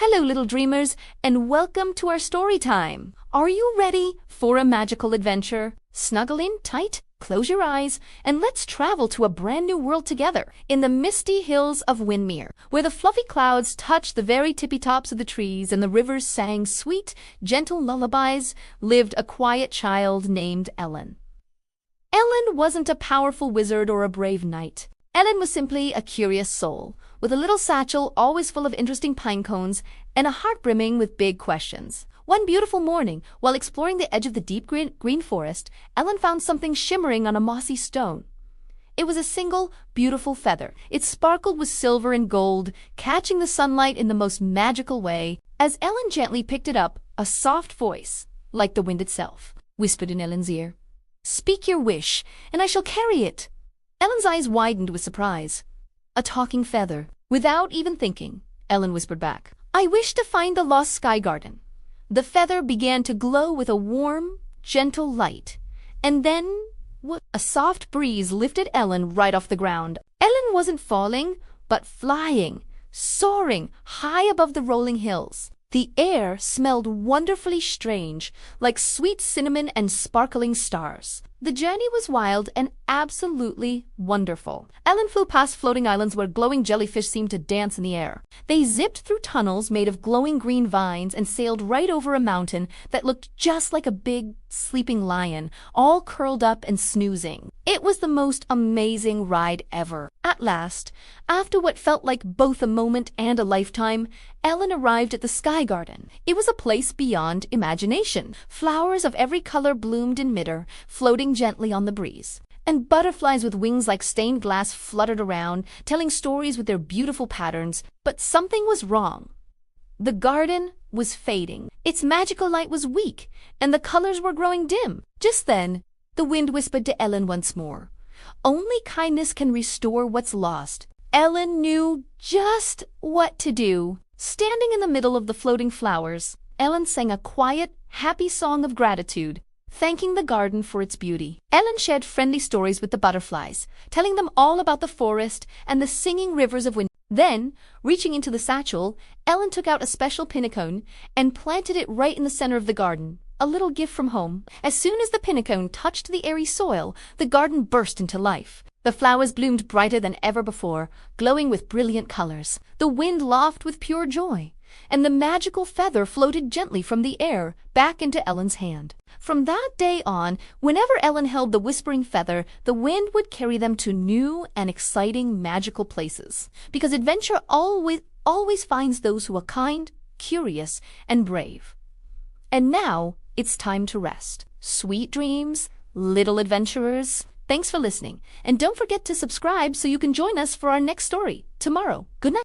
Hello, little dreamers, and welcome to our story time. Are you ready for a magical adventure? Snuggle in tight, close your eyes, and let's travel to a brand new world together in the misty hills of Windmere, where the fluffy clouds touched the very tippy tops of the trees and the rivers sang sweet, gentle lullabies. Lived a quiet child named Elen. Elen wasn't a powerful wizard or a brave knight. Elen was simply a curious soul, with a little satchel always full of interesting pine cones and a heart brimming with big questions. One beautiful morning, while exploring the edge of the deep green forest, Elen found something shimmering on a mossy stone. It was a single, beautiful feather. It sparkled with silver and gold, catching the sunlight in the most magical way. As Elen gently picked it up, a soft voice, like the wind itself, whispered in Elen's ear. "Speak your wish, and I shall carry it." Elen's eyes widened with surprise. "A talking feather." Without even thinking, Elen whispered back, "I wish to find the lost sky garden." The feather began to glow with a warm, gentle light. And then, a soft breeze lifted Elen right off the ground. Elen wasn't falling, but flying, soaring high above the rolling hills. The air smelled wonderfully strange, like sweet cinnamon and sparkling stars. The journey was wild and absolutely wonderful. Elen flew past floating islands where glowing jellyfish seemed to dance in the air. They zipped through tunnels made of glowing green vines and sailed right over a mountain that looked just like a big, sleeping lion, all curled up and snoozing. It was the most amazing ride ever. At last, after what felt like both a moment and a lifetime, Elen arrived at the sky garden. It was a place beyond imagination. Flowers of every color bloomed in midair, floating gently on the breeze. And butterflies with wings like stained glass fluttered around, telling stories with their beautiful patterns. But something was wrong. The garden was fading. Its magical light was weak, and the colors were growing dim. Just then, the wind whispered to Elen once more, "Only kindness can restore what's lost." Elen knew just what to do. Standing in the middle of the floating flowers, Elen sang a quiet, happy song of gratitude, thanking the garden for its beauty. Elen shared friendly stories with the butterflies, telling them all about the forest and the singing rivers of wind. Then, reaching into the satchel, Elen took out a special pinnacone and planted it right in the center of the garden, a little gift from home. As soon as the pinnacone touched the airy soil, the garden burst into life. The flowers bloomed brighter than ever before, glowing with brilliant colors. The wind laughed with pure joy, and the magical feather floated gently from the air back into Elen's hand. From that day on, whenever Elen held the whispering feather, the wind would carry them to new and exciting magical places. Because adventure always finds those who are kind, curious, and brave. And now, it's time to rest. Sweet dreams, little adventurers. Thanks for listening, and don't forget to subscribe so you can join us for our next story tomorrow. Good night.